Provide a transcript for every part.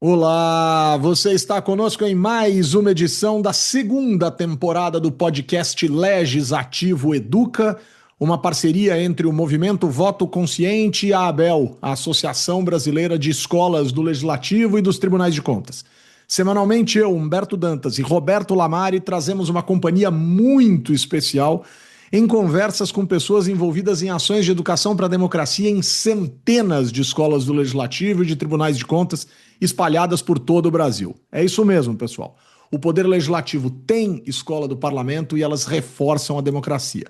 Olá, você está conosco em mais uma edição da segunda temporada do podcast Legislativo Educa, uma parceria entre o Movimento Voto Consciente e a ABEL, a Associação Brasileira de Escolas do Legislativo e dos Tribunais de Contas. Semanalmente eu, Humberto Dantas e Roberto Lamari trazemos uma companhia muito especial em conversas com pessoas envolvidas em ações de educação para a democracia em centenas de escolas do Legislativo e de tribunais de contas espalhadas por todo o Brasil. É isso mesmo, pessoal. O Poder Legislativo tem escola do parlamento e elas reforçam a democracia.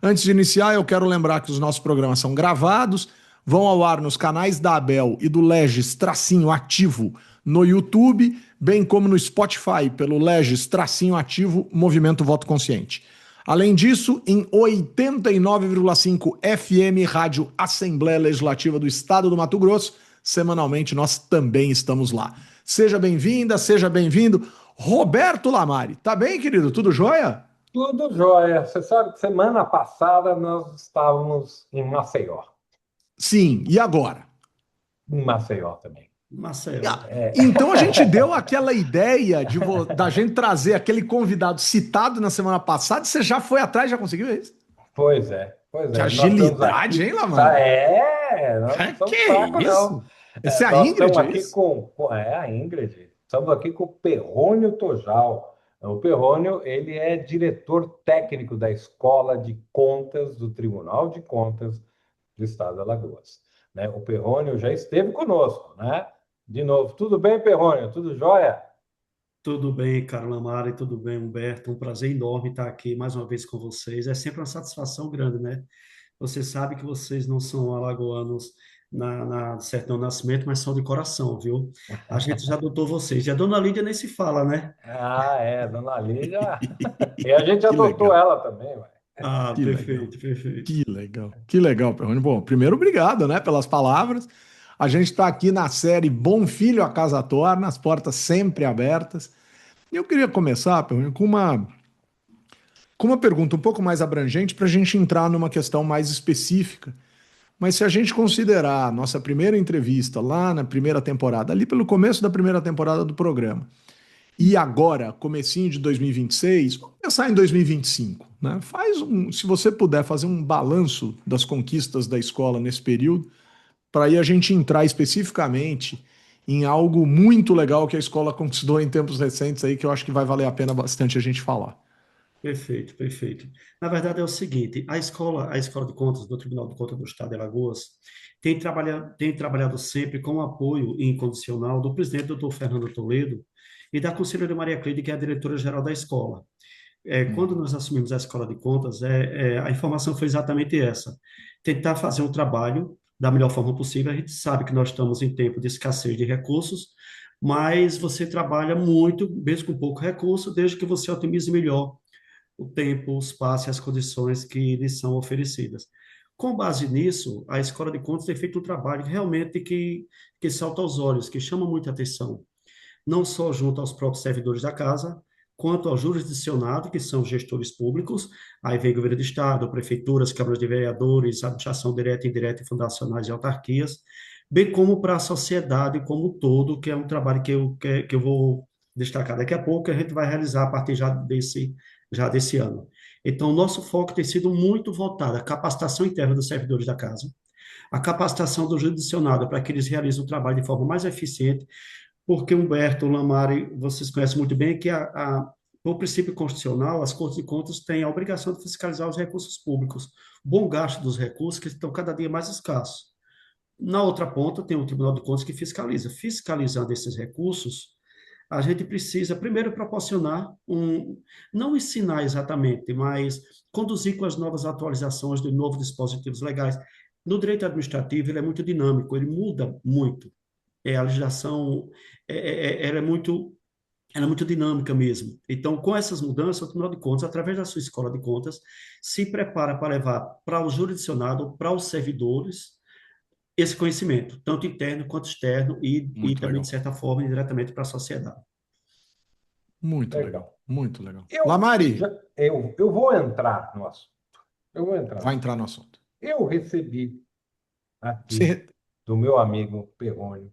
Antes de iniciar, eu quero lembrar que os nossos programas são gravados, vão ao ar nos canais da Abel e do Legis Tracinho Ativo no YouTube, bem como no Spotify pelo Legis Tracinho Ativo Movimento Voto Consciente. Além disso, em 89,5 FM Rádio Assembleia Legislativa do Estado do Mato Grosso, semanalmente nós também estamos lá. Seja bem-vinda, seja bem-vindo. Roberto Lamari, tá bem, querido? Tudo jóia? Tudo jóia. Você sabe que semana passada nós estávamos em Maceió. Sim, e agora? Em Maceió também. Maceió. Então a gente deu aquela ideia da gente trazer aquele convidado citado na semana passada e você já foi atrás, já conseguiu isso? Pois é, pois Que é. Nós estamos agilidade, hein, aqui. Lamar? Nós não Que somos fracos, não. isso? Essa é a Nós Ingrid, estamos é aqui isso? com a Ingrid. Estamos aqui com o Perrônio Tojal. O Perrônio, ele é diretor técnico da Escola de Contas do Tribunal de Contas do Estado de Alagoas. Né? O Perrônio já esteve conosco, né? De novo, tudo bem, Perrônio? Tudo jóia? Tudo bem, Carla Mari, tudo bem, Humberto? Um prazer enorme estar aqui mais uma vez com vocês. É sempre uma satisfação grande, né? Você sabe que vocês não são alagoanos na Sertão Nascimento, mas são de coração, viu? A gente já adotou vocês. E a dona Lídia nem se fala, né? Dona Lídia. E a gente Que adotou legal, ela também, ué. Ah, que legal, perfeito, perfeito. que legal, que legal, Perrone. Bom, primeiro, obrigado, né, pelas palavras. A gente está aqui na série Bom Filho a Casa Torna, as portas sempre abertas. E eu queria começar, Perrone, com uma pergunta um pouco mais abrangente para a gente entrar numa questão mais específica. Mas se a gente considerar a nossa primeira entrevista lá na primeira temporada, ali pelo começo da primeira temporada do programa, e agora, comecinho de 2026, vamos pensar em 2025, né? Se você puder fazer um balanço das conquistas da escola nesse período, para aí a gente entrar especificamente em algo muito legal que a escola conquistou em tempos recentes aí, que eu acho que vai valer a pena bastante a gente falar. Perfeito, perfeito. Na verdade é o seguinte, a escola de contas do Tribunal de Contas do Estado de Alagoas tem trabalhado sempre com o apoio incondicional do presidente doutor Fernando Toledo e da conselheira Maria Cleide, que é a diretora-geral da escola. Quando Uhum. nós assumimos a escola de contas, a informação foi exatamente essa: tentar fazer um trabalho da melhor forma possível. A gente sabe que nós estamos em tempo de escassez de recursos, mas você trabalha muito, mesmo com pouco recurso, desde que você otimize melhor o tempo, o espaço e as condições que lhes são oferecidas. Com base nisso, a Escola de Contas tem feito um trabalho realmente que salta aos olhos, que chama muita atenção, não só junto aos próprios servidores da casa, quanto ao jurisdicionado, que são gestores públicos, aí vem governo do Estado, prefeituras, câmaras de vereadores, administração direta e indireta e fundacionais e autarquias, bem como para a sociedade como um todo, que é um trabalho que eu vou destacar daqui a pouco, que a gente vai realizar a partir já desse ano. Então, o nosso foco tem sido muito voltado à capacitação interna dos servidores da casa, a capacitação do jurisdicionado para que eles realizem o trabalho de forma mais eficiente, porque Humberto Lamari, vocês conhecem muito bem, que por princípio constitucional, as Cortes de Contas têm a obrigação de fiscalizar os recursos públicos, o bom gasto dos recursos, que estão cada dia mais escassos. Na outra ponta, tem o Tribunal de Contas que fiscaliza. Fiscalizando esses recursos, a gente precisa primeiro proporcionar não ensinar exatamente, mas conduzir com as novas atualizações de novos dispositivos legais. No direito administrativo, ele é muito dinâmico, ele muda muito. A legislação ela é muito dinâmica mesmo. Então, com essas mudanças, o Tribunal de Contas, através da sua escola de contas, se prepara para levar para o jurisdicionado, para os servidores, esse conhecimento, tanto interno quanto externo, e Muito também, de legal. certa forma, diretamente para a sociedade. Muito legal. Legal. Muito legal. Eu, já, Lamari, eu vou entrar no assunto. Eu vou entrar no vai assunto. entrar no assunto. Eu recebi aqui Você... do meu amigo Perrone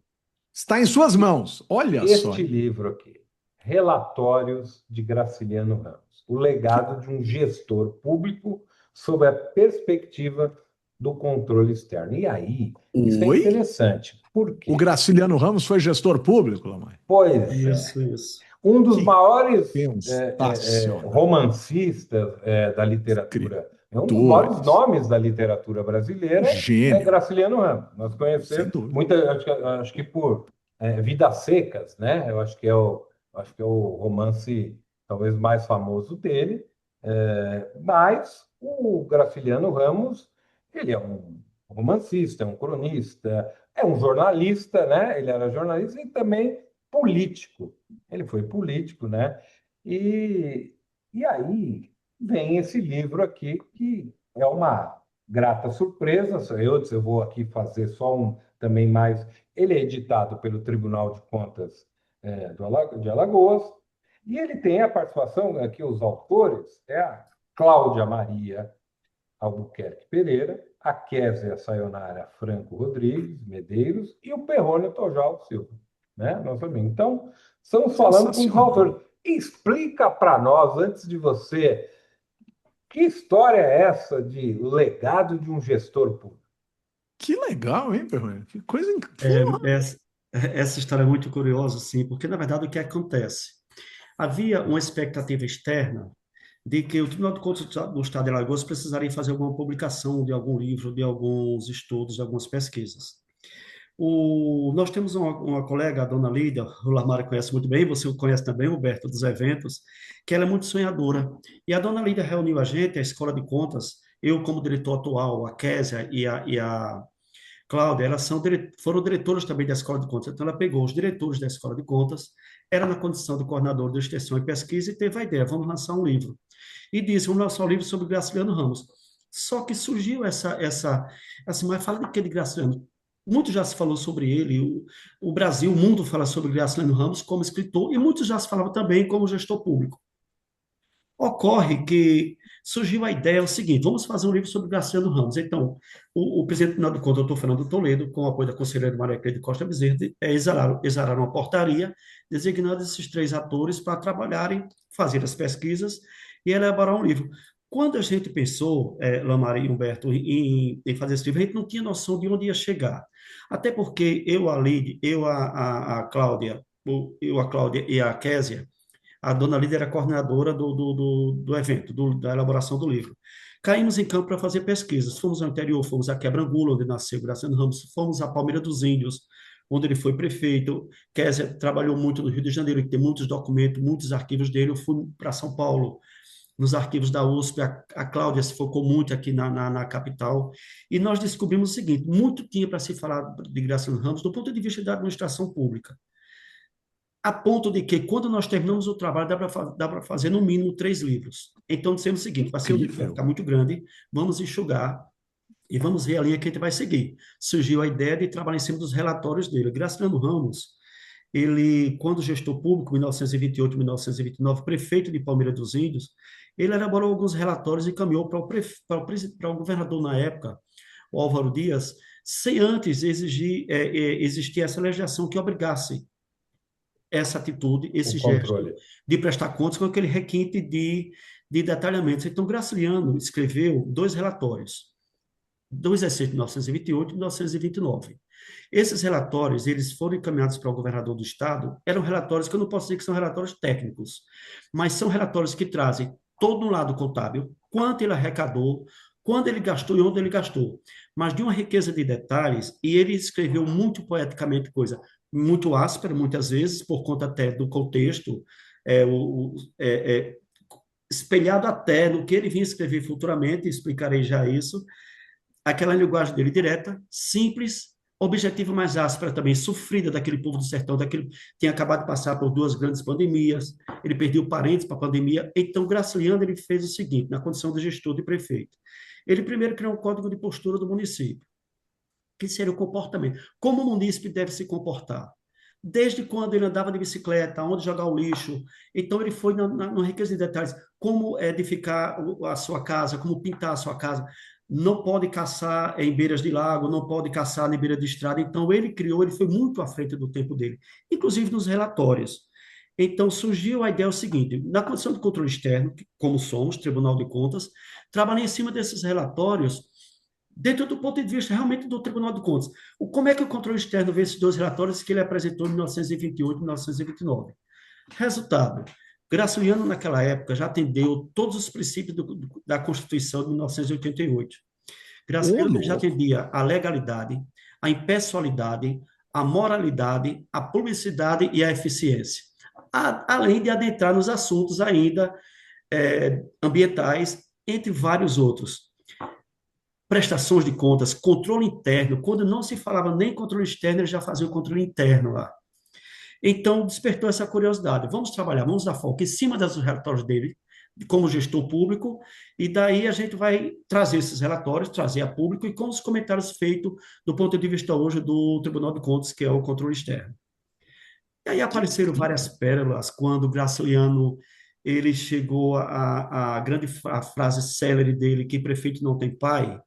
Está em suas mãos. Olha só. Este livro aqui, Relatórios de Graciliano Ramos, o legado de um gestor público sob a perspectiva do controle externo. E aí, isso é Oi? interessante. Por O quê? Graciliano Ramos foi gestor público, Lamai? Pois é. Isso. Um dos Que maiores sensacional. romancistas da literatura, é um dos maiores Escritores. nomes da literatura brasileira, é Gênio, Graciliano Ramos. Nós sem conhecemos dúvida. muita, acho que por Vidas Secas, né? Eu acho que é o romance talvez mais famoso dele. Mas o Graciliano Ramos, ele é um romancista, é um cronista, é um jornalista, né? Ele era jornalista e também político. Ele foi político, né? E, e aí vem esse livro aqui, que é uma grata surpresa. Eu vou aqui fazer só um também mais. Ele é editado pelo Tribunal de Contas de Alagoas, e ele tem a participação aqui, os autores, é a Cláudia Maria Albuquerque Pereira, a Kézia Sayonara Franco Rodrigues Medeiros e o Perrone Tojal Silva, né, nosso amigo. Então, estamos falando com os Sensacional. autores. Explica para nós, antes de você, que história é essa de legado de um gestor público? Que legal, hein, Perrone? Que coisa. É, essa, essa história é muito curiosa, sim, porque, na verdade, o que acontece? Havia uma expectativa externa de que o Tribunal de Contas do Estado de Alagoas precisaria fazer alguma publicação de algum livro, de alguns estudos, de algumas pesquisas. Nós temos uma colega, a dona Lídia, o Lamara conhece muito bem, você o conhece também, Roberto, dos eventos, que ela é muito sonhadora. E a dona Lídia reuniu a gente, a Escola de Contas, eu como diretor atual, a Késia e a Cláudia, foram diretoras também da Escola de Contas, então ela pegou os diretores da Escola de Contas, era na condição de coordenador de extensão e pesquisa e teve a ideia, vamos lançar um livro. E disse, vamos lançar um livro sobre Graciliano Ramos. Só que surgiu assim, mas fala de que de Graciliano? Muito já se falou sobre ele, o Brasil, o mundo fala sobre Graciliano Ramos como escritor, e muito já se falava também como gestor público. Ocorre que surgiu a ideia, é o seguinte, vamos fazer um livro sobre Graciliano Ramos. Então, o presidente do Tribunal de Contas, doutor Fernando Toledo, com o apoio da conselheira Maria Cleide Costa Bezerra, exararam uma portaria designando esses três atores para trabalharem, fazer as pesquisas e elaborar um livro. Quando a gente pensou, Lamar e Humberto, em fazer esse livro, a gente não tinha noção de onde ia chegar. Até porque eu, a Lide, a Cláudia, a Cláudia e a Késia, a dona Lídia era coordenadora do evento, da elaboração do livro. Caímos em campo para fazer pesquisas. Fomos ao interior, fomos a Quebra-Angula, onde nasceu Graciano Ramos, fomos a Palmeira dos Índios, onde ele foi prefeito. Kézia trabalhou muito no Rio de Janeiro, que tem muitos documentos, muitos arquivos dele. Eu fui para São Paulo, nos arquivos da USP. A Cláudia se focou muito aqui na capital. E nós descobrimos o seguinte: muito tinha para se falar de Graciano Ramos do ponto de vista da administração pública, a ponto de que, quando nós terminamos o trabalho, dá para fazer no mínimo 3 livros. Então, dissemos o seguinte: vai ser um livro, vai Incrível. ficar muito grande, vamos enxugar e vamos ver a linha que a gente vai seguir. Surgiu a ideia de trabalhar em cima dos relatórios dele. Graciliano Ramos, ele, quando gestor público, 1928, 1929, prefeito de Palmeira dos Índios, ele elaborou alguns relatórios e encaminhou para o governador na época, o Álvaro Dias, sem antes existir essa legislação que obrigasse essa atitude, O esse gesto controle. de prestar contas com aquele requinte de detalhamentos. Então, Graciliano escreveu 2 relatórios, 2 de 1928 e 1929. Esses relatórios, eles foram encaminhados para o governador do estado, eram relatórios que eu não posso dizer que são relatórios técnicos, mas são relatórios que trazem todo um lado contábil, quanto ele arrecadou, quando ele gastou e onde ele gastou, mas de uma riqueza de detalhes, e ele escreveu muito poeticamente coisa muito áspera, muitas vezes, por conta até do contexto, é, o, é, é, espelhado até no que ele vinha escrever futuramente, explicarei já isso, aquela linguagem dele direta, simples, objetiva mais áspera também, sofrida daquele povo do sertão, daquele tinha acabado de passar por 2 grandes pandemias, ele perdeu parentes para a pandemia, então Graciliano ele fez o seguinte, na condição de gestor de prefeito, ele primeiro criou um código de postura do município, que seria o comportamento, como o munícipe deve se comportar, desde quando ele andava de bicicleta, onde jogar o lixo, então ele foi no riqueza de detalhes, como edificar a sua casa, como pintar a sua casa, não pode caçar em beiras de lago, não pode caçar em beira de estrada. Então, ele foi muito à frente do tempo dele, inclusive nos relatórios. Então, surgiu a ideia o seguinte: na condição de controle externo, como somos, Tribunal de Contas, trabalhar em cima desses relatórios, dentro do ponto de vista realmente do Tribunal de Contas. Como é que o controle externo vê esses dois relatórios que ele apresentou em 1928 e 1929? Resultado: Graciliano, naquela época, já atendeu todos os princípios da Constituição de 1988. Ô, Graciliano já louco. atendia a legalidade, a impessoalidade, a moralidade, a publicidade e a eficiência. Além de adentrar nos assuntos ainda ambientais, entre vários outros. Prestações de contas, controle interno. Quando não se falava nem controle externo, ele já fazia o controle interno lá. Então, despertou essa curiosidade. Vamos trabalhar, vamos dar foco em cima dos relatórios dele, como gestor público, e daí a gente vai trazer esses relatórios, trazer a público e com os comentários feitos do ponto de vista hoje do Tribunal de Contas, que é o controle externo. E aí apareceram várias pérolas quando o Graciliano ele chegou a frase célere dele, que prefeito não tem pai,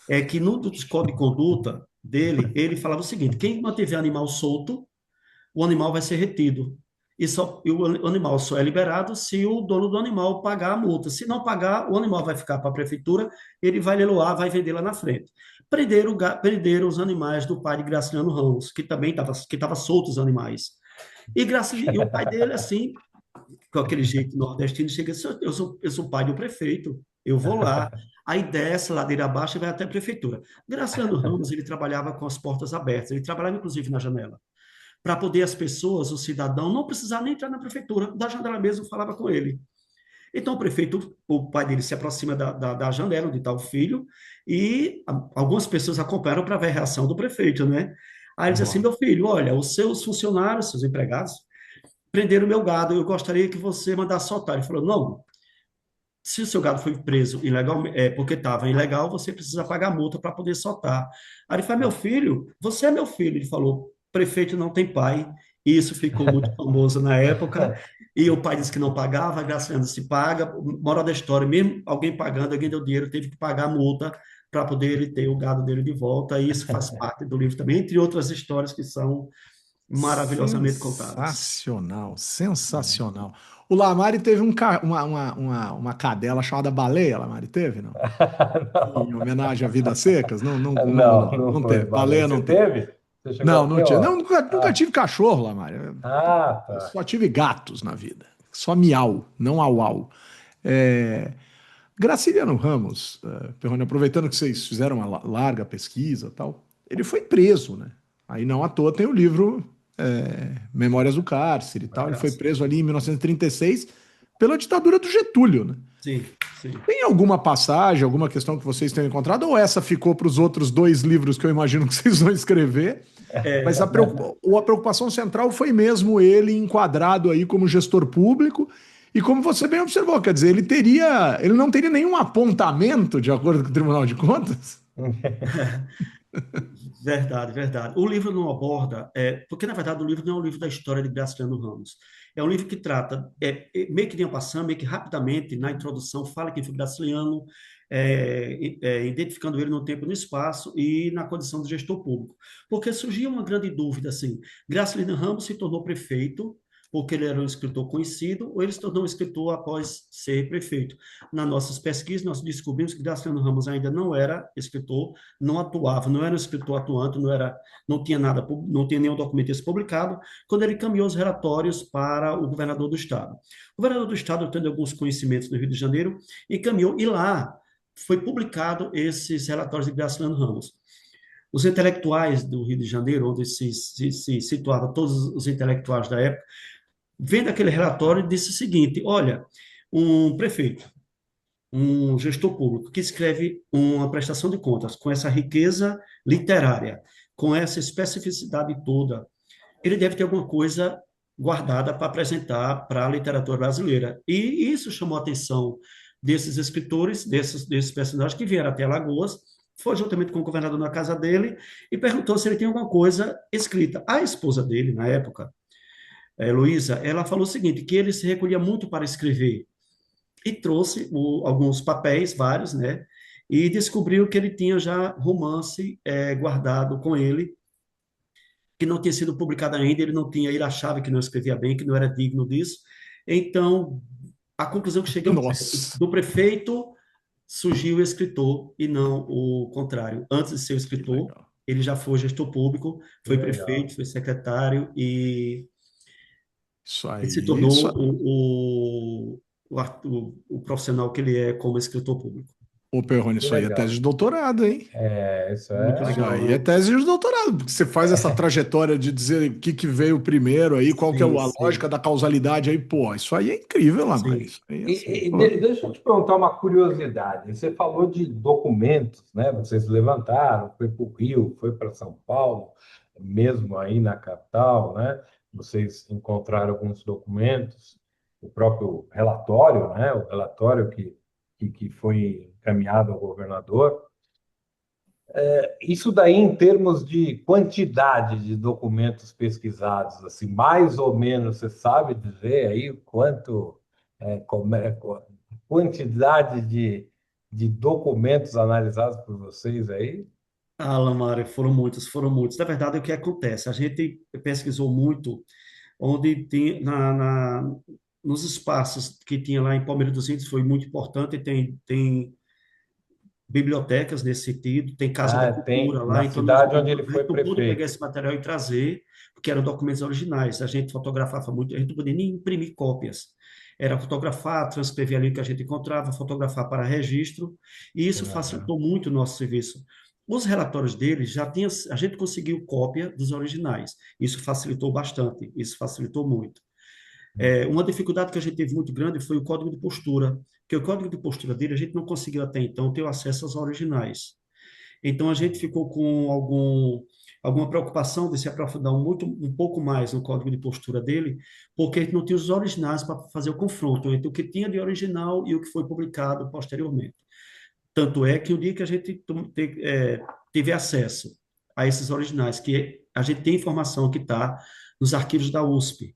é que no dos código de conduta dele, ele falava o seguinte: quem mantiver animal solto, o animal vai ser retido. E o animal só é liberado se o dono do animal pagar a multa. Se não pagar, o animal vai ficar para a prefeitura, ele vai leiloar, vai vender lá na frente. Prenderam os animais do pai de Graciliano Ramos, que também estava solto os animais. E o pai dele, assim, com aquele jeito nordestino, chega assim: eu sou pai do prefeito, eu vou lá. Aí desce, ladeira abaixo e vai até a prefeitura. Graciliano Ramos, ele trabalhava com as portas abertas, ele trabalhava inclusive na janela para poder as pessoas, o cidadão, não precisar nem entrar na prefeitura, da janela mesmo falava com ele. Então, o prefeito, o pai dele se aproxima da janela onde está o filho, e algumas pessoas acompanharam para ver a reação do prefeito, né? Aí ele diz assim: Nossa. meu filho, olha, os seus funcionários, seus empregados, prenderam o meu gado, eu gostaria que você mandasse soltar. Ele falou: não, se o seu gado foi preso ilegal, porque estava ilegal, você precisa pagar multa para poder soltar. Aí ele falou: meu filho, você é meu filho. Ele falou: prefeito não tem pai. E isso ficou muito famoso na época. E o pai disse que não pagava, a Graciano se paga. Moral da história: mesmo alguém pagando, alguém deu dinheiro, teve que pagar a multa para poder ele ter o gado dele de volta. E isso faz parte do livro também, entre outras histórias que são maravilhosamente contadas. Sensacional, sensacional. O Lamari teve uma cadela chamada Baleia, Lamari teve, não? Em homenagem a Vidas Secas? Não, não, não, Não, não, não não foi teve. baleia. Baleia Você não teve. teve? Você chegou a Não, ter, não tinha. Não, ó. nunca Ah, tive cachorro, Lamari. Eu tá. só tive gatos na vida. Só miau, não au au. É, Graciliano Ramos, Perrone, aproveitando que vocês fizeram uma larga pesquisa e tal, ele foi preso, né? Aí não à toa tem o livro Memórias do Cárcere e No tal. Ele foi caso. preso ali em 1936 pela ditadura do Getúlio, né? Sim, sim. Tem alguma passagem, alguma questão que vocês tenham encontrado, ou essa ficou para os outros dois livros que eu imagino que vocês vão escrever? Mas É, na, a preocupação central foi mesmo ele enquadrado aí como gestor público, e como você bem observou, quer dizer, ele não teria nenhum apontamento, de acordo com o Tribunal de Contas? Verdade, verdade. O livro não aborda, porque na verdade o livro não é um livro da história de Graciliano Ramos. É um livro que trata, meio que de passando, meio que rapidamente, na introdução, fala quem foi Graciliano, identificando ele no tempo e no espaço e na condição de gestor público. Porque surgia uma grande dúvida, assim: Graciliano Ramos se tornou prefeito porque ele era um escritor conhecido, ou ele se tornou um escritor após ser prefeito? Nas nossas pesquisas, nós descobrimos que Graciliano Ramos ainda não era escritor, não atuava, não era um escritor atuante, não tinha nada, não tinha nenhum documento desse publicado, quando ele encaminhou os relatórios para o governador do estado. O governador do estado, tendo alguns conhecimentos no Rio de Janeiro, encaminhou, e lá foi publicado esses relatórios de Graciliano Ramos. Os intelectuais do Rio de Janeiro, onde se situava todos os intelectuais da época, vendo aquele relatório, disse o seguinte: olha, um prefeito, um gestor público que escreve uma prestação de contas com essa riqueza literária, com essa especificidade toda, ele deve ter alguma coisa guardada para apresentar para a literatura brasileira. E isso chamou a atenção desses escritores, desses personagens que vieram até Alagoas, foi juntamente com o governador na casa dele e perguntou se ele tinha alguma coisa escrita. A esposa dele, na época, Heloísa, ela falou o seguinte: que ele se recolhia muito para escrever, e trouxe alguns papéis, vários, né? e descobriu que ele tinha já romance guardado com ele, que não tinha sido publicado ainda, ele achava que não escrevia bem, que não era digno disso. Então, a conclusão que cheguei é que Nossa, do prefeito surgiu o escritor e não o contrário. Antes de ser o que escritor, legal. ele já foi gestor público, Que foi legal. prefeito, foi secretário Isso e se aí, tornou o profissional que ele é como escritor público. ô Perrone, Que isso aí é tese legal. de doutorado, hein? Isso Muito Isso legal, aí é né? tese de doutorado, porque você faz essa trajetória de dizer o que que veio primeiro aí, qual que é sim, a lógica sim. da causalidade aí, pô, isso aí é incrível, Lamar. Sim. Isso aí, assim, pô. Deixa eu te perguntar uma curiosidade. Você falou de documentos, né? Vocês levantaram, foi para o Rio, foi para São Paulo, mesmo aí na capital, né? Vocês encontraram alguns documentos, o próprio relatório, né? O relatório que foi encaminhado ao governador. Isso daí, em termos de quantidade de documentos pesquisados, assim, mais ou menos, você sabe dizer aí quanto, quantidade de documentos analisados por vocês aí? Ah, Lamar, foram muitos, foram muitos. Na verdade, o que acontece? A gente pesquisou muito onde tem, nos espaços que tinha lá em Palmeira dos Índios, foi muito importante, tem bibliotecas nesse sentido, tem Casa da Ah, tem Cultura lá, na então cidade onde ele a foi gente não pôde pegar prefeito. esse material e trazer, porque eram documentos originais, a gente fotografava muito, a gente não podia nem imprimir cópias, era fotografar, transcrever ali o que a gente encontrava, fotografar para registro, e isso Aham. facilitou muito o nosso serviço. Os relatórios deles já tinha, a gente conseguiu cópia dos originais, isso facilitou bastante, isso facilitou muito. Uma dificuldade que a gente teve muito grande foi o código de postura, porque o código de postura dele a gente não conseguiu até então ter o acesso aos originais. Então a gente ficou com alguma preocupação de se aprofundar um pouco mais no código de postura dele, porque a gente não tinha os originais para fazer o confronto entre o que tinha de original e o que foi publicado posteriormente. Tanto é que o dia que a gente teve acesso a esses originais, que a gente tem informação que está nos arquivos da USP,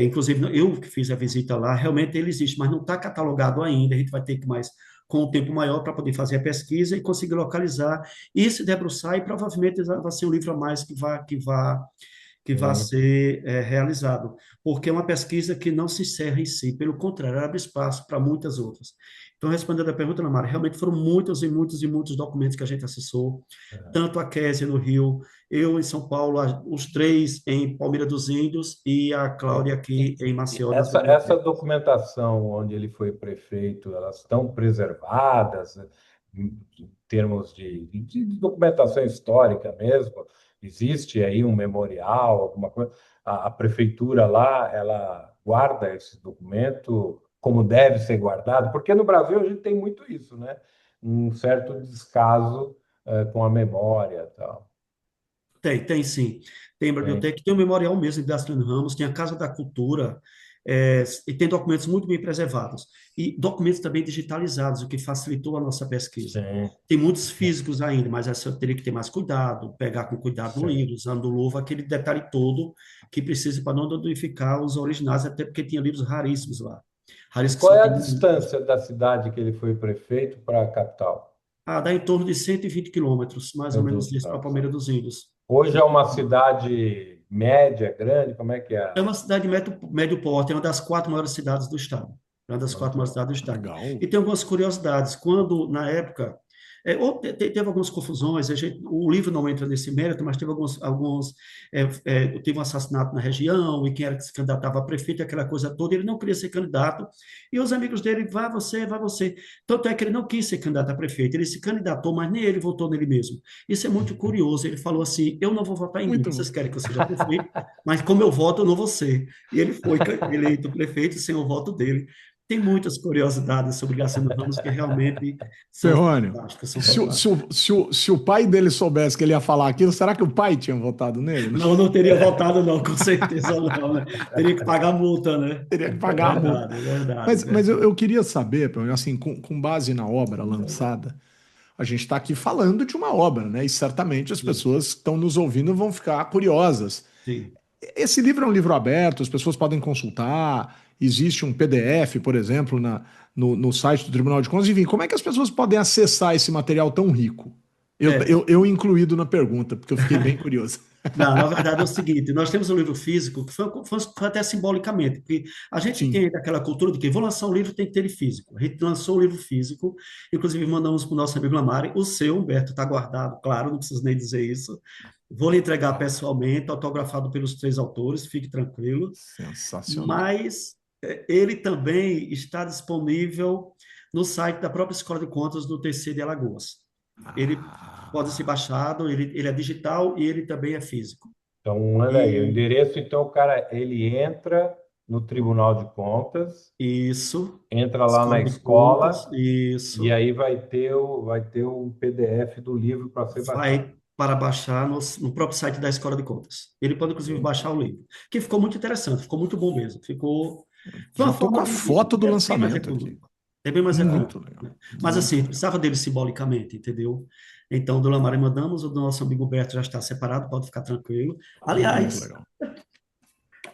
inclusive, eu que fiz a visita lá, realmente ele existe, mas não está catalogado ainda. A gente vai ter que mais, com um tempo maior, para poder fazer a pesquisa e conseguir localizar e se debruçar, e provavelmente vai ser um livro a mais que vai Sim. ser realizado, porque é uma pesquisa que não se encerra em si, pelo contrário, abre espaço para muitas outras. Então, respondendo a pergunta, Ana Mara, realmente foram muitos e muitos e muitos documentos que a gente acessou, tanto a Kézia no Rio, eu em São Paulo, os três em Palmeira dos Índios e a Cláudia aqui em Maceió, nas Essa bibliotecas. documentação onde ele foi prefeito, elas estão preservadas, né, em termos de documentação histórica mesmo? Existe aí um memorial, alguma coisa? A prefeitura lá, ela guarda esse documento como deve ser guardado? Porque no Brasil a gente tem muito isso, né? Um certo descaso, com a memória e tal. Tem sim. Tem Tem. biblioteca, tem o Memorial mesmo de Graciliano Ramos, tem a Casa da Cultura, e tem documentos muito bem preservados. E documentos também digitalizados, o que facilitou a nossa pesquisa. Sim, Tem muitos físicos ainda, mas essa eu teria que ter mais cuidado, pegar com cuidado no sim. livro, usando luva, aquele detalhe todo que precisa para não danificar os originais, até porque tinha livros raríssimos lá. E Raríssimos que qual só é a tem. distância da cidade que ele foi prefeito para a capital? Dá em torno de 120 quilômetros, mais ou Meu menos Deus do isso, para céu. Palmeira dos Índios. Hoje é uma cidade média, grande, como é que É é? uma cidade de médio porte, é uma das quatro maiores cidades do estado. É uma das quatro Muito maiores bom. cidades do estado. Legal. E tem algumas curiosidades. Quando, na época, teve algumas confusões, o livro não entra nesse mérito, mas teve teve um assassinato na região, e quem era que se candidatava a prefeito, aquela coisa toda, ele não queria ser candidato, e os amigos dele, vai você, vai você. Tanto é que ele não quis ser candidato a prefeito, ele se candidatou, mas nem ele votou nele mesmo. Isso é muito curioso, ele falou assim, eu não vou votar em mim, Muito vocês bom. querem que eu seja prefeito, mas como eu voto, eu não vou ser. E ele foi eleito prefeito sem o voto dele. Tem muitas curiosidades sobre Graciano Ramos que realmente são Perrone, fantásticas, são fantásticas. se o pai dele soubesse que ele ia falar aquilo, será que o pai tinha votado nele? Não? Não, não teria votado, não, com certeza não, né? Teria que pagar multa, né? Teria que É pagar a multa. verdade, é verdade, é Mas verdade. eu queria saber, Perrone, assim, com base na obra lançada, a gente está aqui falando de uma obra, né? E certamente as Sim, pessoas que estão nos ouvindo vão ficar curiosas. sim. Esse livro é um livro aberto, as pessoas podem consultar. existe um PDF, por exemplo, no site do Tribunal de Contas. Enfim, como é que as pessoas podem acessar esse material tão rico? É, Eu incluído na pergunta, porque eu fiquei bem curioso. não, na verdade é o seguinte, nós temos um livro físico que foi até simbolicamente, porque a gente Sim. tem aquela cultura de que vou lançar um livro, tem que ter ele físico. A gente lançou o livro físico, inclusive mandamos para o nosso amigo Lamari, o seu, Humberto, está guardado, claro, não preciso nem dizer isso. Vou lhe entregar pessoalmente, autografado pelos três autores, fique tranquilo. Sensacional. Mas ele também está disponível no site da própria Escola de Contas do TC de Alagoas. Ele pode ser Ah, baixado, ele é digital e ele também é físico. Então, olha aí, o E endereço, então, o cara, ele entra no Tribunal de Contas, isso, entra lá na Escola de Contas, escola, e isso, aí vai ter o PDF do livro para ser baixado. vai para baixar no próprio site da Escola de Contas. Ele pode, inclusive, Muito, baixar o livro, que ficou muito interessante, ficou muito bom mesmo. Foi já uma tô com forma a foto do é bem mais lançamento aqui. econômico. É bem mais Muito econômico, legal. né? Mas assim, a Muito gente legal. precisava dele simbolicamente, entendeu? Então, do Lamar mandamos, o do nosso amigo Beto já está separado, pode ficar tranquilo. Muito Aliás, legal.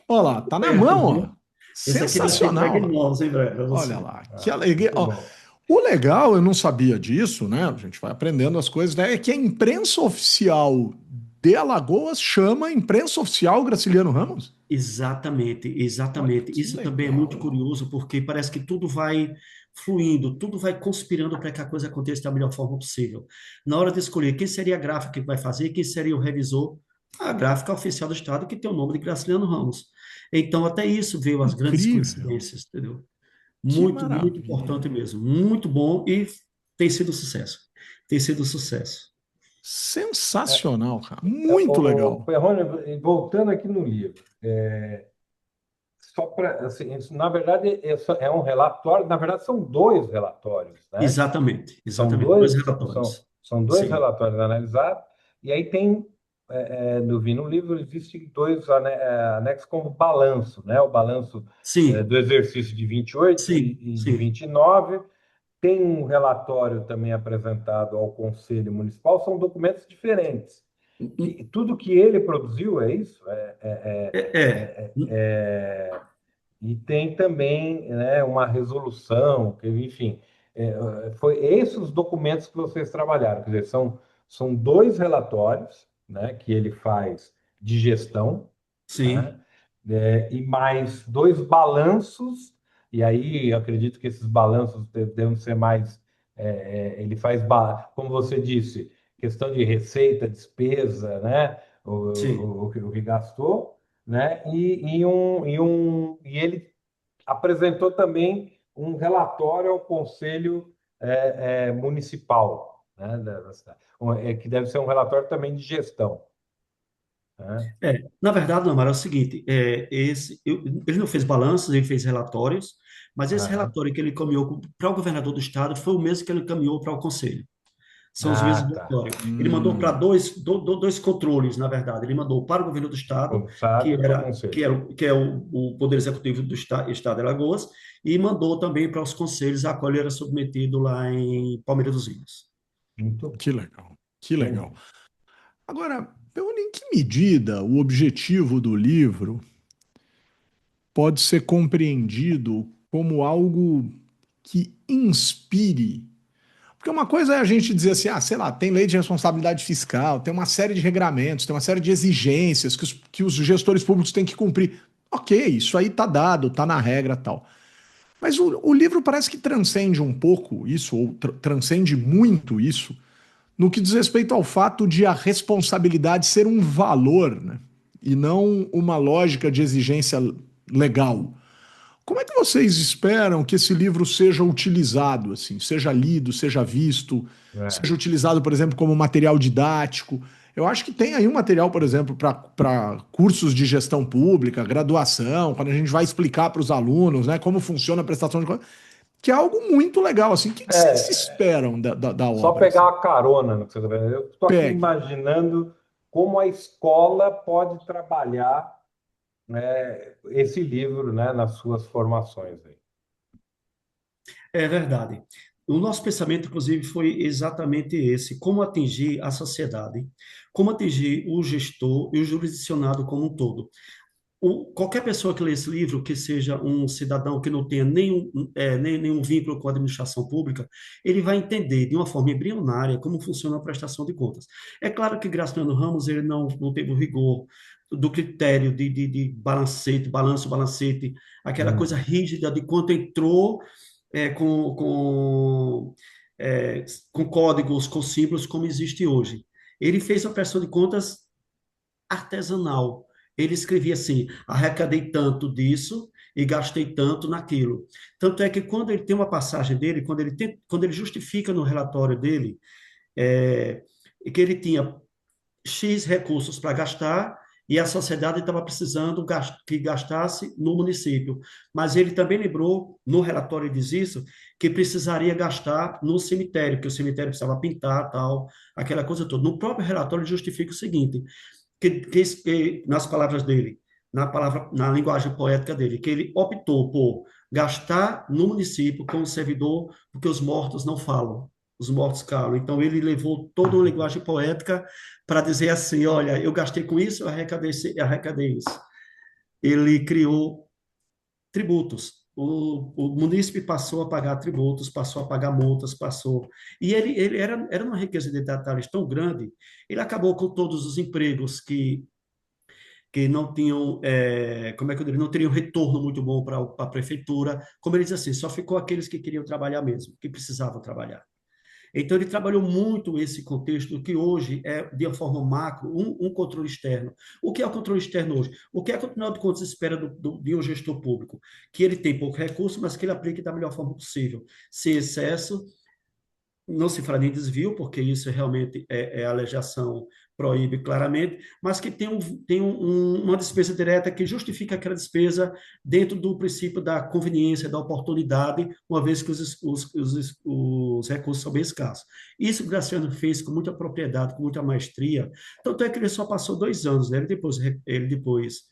Olha lá, tá na Beto, mão, ó. viu? Esse aqui vai ser entregue Sensacional, em rapaz. mãos em breve para Olha você. lá, que ah, alegria. muito Ó, bom. o legal, eu não sabia disso, né? A gente vai aprendendo as coisas, né? É que a imprensa oficial de Alagoas chama Imprensa Oficial Graciliano Ramos. Exatamente, Olha exatamente. que Isso também é muito legal. curioso, porque parece que tudo vai fluindo, tudo vai conspirando para que a coisa aconteça da melhor forma possível. Na hora de escolher quem seria a gráfica que vai fazer, quem seria o revisor, a gráfica oficial do Estado, que tem o nome de Graciliano Ramos. Então, até isso veio as grandes Incrível. coincidências, entendeu? Que Muito, muito importante maravilha. mesmo. Muito bom e tem sido um sucesso. Tem sido um sucesso. Sensacional, cara. Muito O legal. Perrone, voltando aqui no livro, só para, assim, na verdade, é um relatório, na verdade, são dois relatórios, né? Exatamente, São exatamente. Dois dois, são, relatórios. são dois Sim, relatórios analisados, e aí tem, no livro, existem dois anexos como balanço, né? O balanço sim, do exercício de 28 sim, e de sim. 29. Tem um relatório também apresentado ao Conselho Municipal, são documentos diferentes. E tudo que ele produziu é isso? É, é, E tem também, né, uma resolução, que, enfim, foi esses os documentos que vocês trabalharam. Quer dizer, são dois relatórios, né, que ele faz de gestão, né, sim. e mais dois balanços, e aí eu acredito que esses balanços devem ser mais. Ele faz, como você disse, questão de receita, despesa, né, Sim. o que gastou, né, e ele apresentou também um relatório ao Conselho Municipal, né, da cidade. Que deve ser um relatório também de gestão, né? Na verdade, não, é o seguinte, ele não fez balanços, ele fez relatórios, mas esse Aham. relatório que ele encaminhou para o governador do estado foi o mesmo que ele encaminhou para o conselho. São os mesmos Ah, tá. relatórios. Ele mandou para Hum, dois controles, na verdade. Ele mandou para o governo do estado, Começado e para o conselho. que é o Poder Executivo do estado de Alagoas, e mandou também para os conselhos, a qual ele era submetido lá em Palmeiras dos Índios. Muito bom. que legal. Que legal. Entendi. Agora, em que medida o objetivo do livro pode ser compreendido como algo que inspire? Porque uma coisa é a gente dizer assim, ah, sei lá, tem lei de responsabilidade fiscal, tem uma série de regramentos, tem uma série de exigências que os gestores públicos têm que cumprir. Ok, isso aí tá dado, tá na regra tal. Mas o livro parece que transcende um pouco isso, ou transcende muito isso, no que diz respeito ao fato de a responsabilidade ser um valor, né? E não uma lógica de exigência legal. Como é que vocês esperam que esse livro seja utilizado, assim, seja lido, seja visto, É. seja utilizado, por exemplo, como material didático? Eu acho que tem aí um material, por exemplo, para cursos de gestão pública, graduação, quando a gente vai explicar para os alunos, né, como funciona a prestação de contas, que é algo muito legal, assim. O que vocês É, esperam da só obra, pegar assim? uma carona no que você está vendo. Eu estou aqui Pegue. imaginando como a escola pode trabalhar, né, esse livro, né, nas suas formações aí. É verdade. O nosso pensamento, inclusive, foi exatamente esse: como atingir a sociedade, como atingir o gestor e o jurisdicionado como um todo. qualquer pessoa que lê esse livro, que seja um cidadão que não tenha nenhum vínculo com a administração pública, ele vai entender de uma forma embrionária como funciona a prestação de contas. É claro que Graciliano Ramos ele não teve o rigor do critério de balancete, balanço, balancete, aquela coisa Uhum. rígida de quanto entrou é, com, com, com códigos, com símbolos, como existe hoje. Ele fez uma prestação de contas artesanal. Ele escrevia assim: arrecadei tanto disso e gastei tanto naquilo. Tanto é que quando ele tem uma passagem dele, quando ele justifica no relatório dele, é, que ele tinha X recursos para gastar e a sociedade estava precisando que gastasse no município. Mas ele também lembrou, no relatório ele diz isso, que precisaria gastar no cemitério, que o cemitério precisava pintar, tal, aquela coisa toda. No próprio relatório ele justifica o seguinte, nas palavras dele, na linguagem poética dele, que ele optou por gastar no município como servidor, porque os mortos não falam, os mortos calam. Então ele levou toda uma linguagem poética para dizer assim, olha, eu gastei com isso, eu arrecadei isso. Ele criou tributos. O munícipe passou a pagar tributos, passou a pagar multas, passou. E ele era uma riqueza de detalhes tão grande, ele acabou com todos os empregos que não tinham, como é que eu diria, não teriam retorno muito bom para a prefeitura. Como ele diz assim, só ficou aqueles que queriam trabalhar mesmo, que precisavam trabalhar. Então, ele trabalhou muito esse contexto do que hoje é, de uma forma macro, um controle externo. O que é o controle externo hoje? O que é que, afinal de contas, se espera de um gestor público? Que ele tem pouco recurso, mas que ele aplique da melhor forma possível, sem excesso, não se fala nem desvio, porque isso realmente a legislação proíbe claramente, mas que uma despesa direta que justifica aquela despesa dentro do princípio da conveniência, da oportunidade, uma vez que os recursos são bem escassos. Isso o Graciano fez com muita propriedade, com muita maestria, tanto é que ele só passou 2 anos, né? Ele depois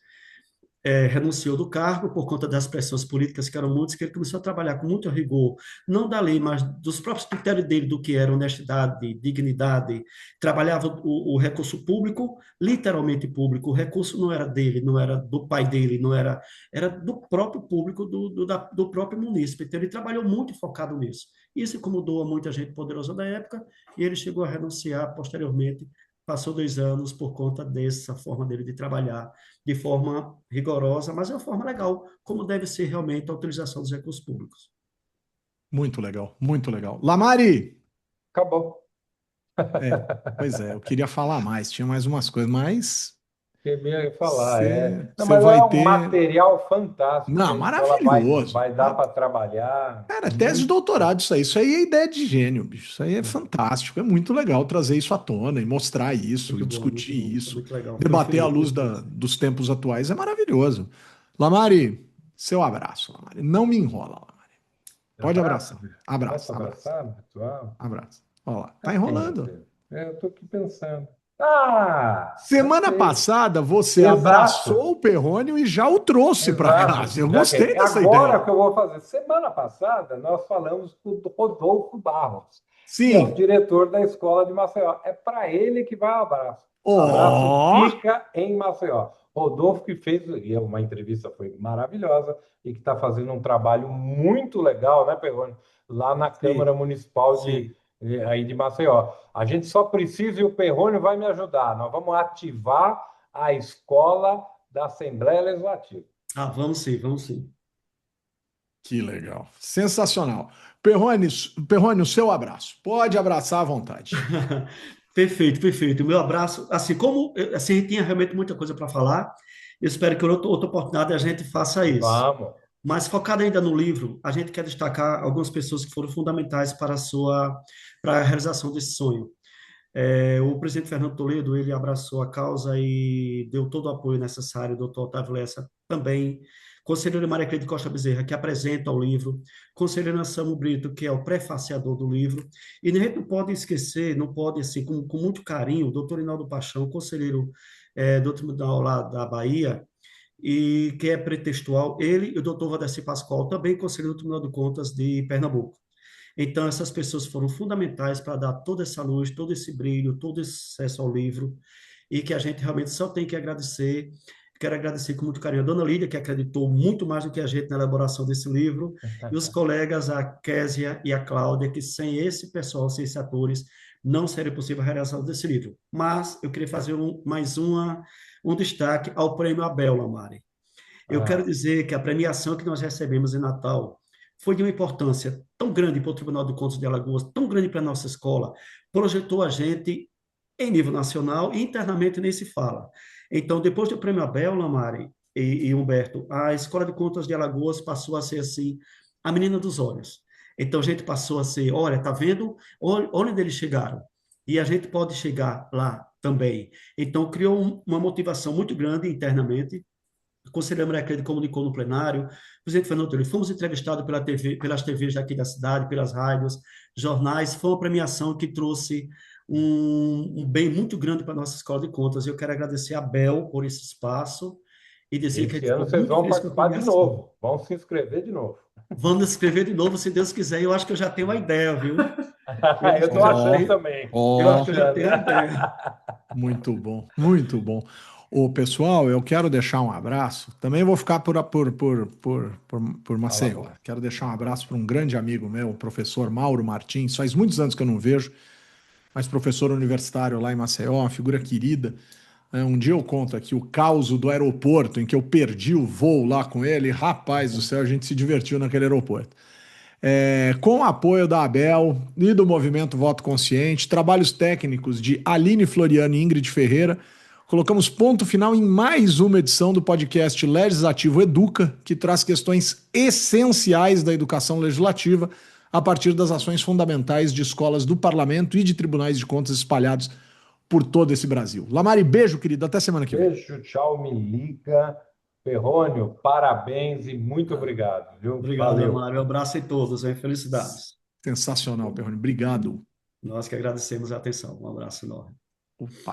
renunciou do cargo por conta das pressões políticas que eram muitas, que ele começou a trabalhar com muito rigor, não da lei, mas dos próprios critérios dele, do que era honestidade, dignidade. Trabalhava o recurso público, literalmente público. O recurso não era dele, não era do pai dele, não era, era do próprio público, do próprio munícipe. Então, ele trabalhou muito focado nisso. Isso incomodou a muita gente poderosa da época, e ele chegou a renunciar posteriormente. Passou 2 anos por conta dessa forma dele de trabalhar de forma rigorosa, mas é uma forma legal, como deve ser realmente a utilização dos recursos públicos. Muito legal, muito legal. Lamari! Acabou. É, pois é, eu queria falar mais, tinha mais umas coisas, mas Eu ia falar, é. você Não, mas vai é um ter. material fantástico que Não, a escola maravilhoso. vai dar para trabalhar Cara, tese de muito. doutorado, isso aí é ideia de gênio, bicho. Isso aí é fantástico. É muito legal trazer isso à tona e mostrar isso, e Muito discutir bom, foi isso, muito legal. Fiquei muito debater à feliz com luz isso mesmo. dos tempos atuais. É maravilhoso. Lamari, seu abraço, Lamari. Não me enrola, Lamari. Pode Abraço, abraçar. Pedro. Posso Abraço, abraço, abraçar, virtual? abraço. Olha lá, tá Ah, quem é enrolando. Pedro? Eu estou aqui pensando. Ah, já Semana sei. passada você Exato, abraçou o Perrone e já o trouxe para exato. casa. Eu Já que gostei dessa agora o ideia. que eu vou fazer? Semana passada nós falamos com o Rodolfo Barros, que é o Sim. diretor da escola de Maceió. É para ele que vai o abraço. O abraço Ó, fica em Maceió. Rodolfo que fez, e uma entrevista foi maravilhosa, e que está fazendo um trabalho muito legal, né, Perrone? Lá na Câmara Sim, Municipal sim. aí de Maceió. A gente só precisa, e o Perrone vai me ajudar. Nós vamos ativar a escola da Assembleia Legislativa. Ah, vamos sim, vamos sim. que legal. Sensacional. Perrone, Perrone, o seu abraço. Pode abraçar à vontade. Perfeito, perfeito. O meu abraço, assim como assim, a gente tinha realmente muita coisa para falar, eu espero que outra oportunidade a gente faça isso. Vamos. Mas focado ainda no livro, a gente quer destacar algumas pessoas que foram fundamentais para a realização desse sonho. O presidente Fernando Toledo, ele abraçou a causa e deu todo o apoio necessário, o doutor Otávio Lessa também, conselheira Maria Cleide Costa Bezerra, que apresenta o livro, conselheiro Anselmo Brito, que é o prefaciador do livro, e a gente não pode esquecer, não pode, assim, com muito carinho, o doutor Inaldo Paixão, conselheiro do Tribunal lá da Bahia, e que é pretextual, ele e o doutor Valdeci Pascoal, também conselheiro do Tribunal de Contas de Pernambuco. Então, essas pessoas foram fundamentais para dar toda essa luz, todo esse brilho, todo esse acesso ao livro, e que a gente realmente só tem que agradecer. Quero agradecer com muito carinho a Dona Lídia, que acreditou muito mais do que a gente na elaboração desse livro, e os colegas, a Késia e a Cláudia, que sem esse pessoal, sem esses atores, não seria possível a realização desse livro. Mas eu queria fazer um destaque ao Prêmio Abel, Lamari. Eu quero Ah, dizer que a premiação que nós recebemos em Natal foi de uma importância tão grande para o Tribunal de Contas de Alagoas, tão grande para a nossa escola, projetou a gente em nível nacional e internamente nem se fala. Então, depois do Prêmio Abel, Lamari e Humberto, a Escola de Contas de Alagoas passou a ser assim, a menina dos olhos. Então, a gente passou a ser, olha, tá vendo? Olha onde eles chegaram. E a gente pode chegar lá também. Então, criou uma motivação muito grande internamente. O Conselho Recreio comunicou no plenário, o presidente Fernando Torres, fomos entrevistados pela TV, pelas TVs daqui da cidade, pelas rádios, jornais, foi uma premiação que trouxe um bem muito grande para a nossa Escola de Contas. Eu quero agradecer a Bel por esse espaço e dizer que a esse gente ano ficou vocês muito vão feliz com a participar de premiação. novo, vão se inscrever de novo. Vamos escrever de novo, se Deus quiser. Eu acho que eu já tenho uma ideia, viu? Eu Eu acho que eu estou já Ó, achando tenho, também, eu estou acho ó, que eu já achando. tenho a ideia. muito bom, muito bom. Ô, pessoal, eu quero deixar um abraço. Também vou ficar por Maceió. Alagoas. Quero deixar um abraço para um grande amigo meu, o professor Mauro Martins. Faz muitos anos que eu não vejo, mas professor universitário lá em Maceió, uma figura querida. Um dia eu conto aqui o caos do aeroporto em que eu perdi o voo lá com ele. Rapaz do céu, a gente se divertiu naquele aeroporto. Com o apoio da Abel e do Movimento Voto Consciente, trabalhos técnicos de Aline Floriano e Ingrid Ferreira, colocamos ponto final em mais uma edição do podcast Legislativo Educa, que traz questões essenciais da educação legislativa a partir das ações fundamentais de escolas do parlamento e de tribunais de contas espalhados por todo esse Brasil. Lamari, beijo, querido. Até semana que vem. Beijo, tchau, me liga. Perrônio, parabéns e muito obrigado, viu? Obrigado, Valeu. Mário. Um abraço a todos, hein? Felicidades. Sensacional, Perrone. Obrigado. Nós que agradecemos a atenção. Um abraço enorme. Opa.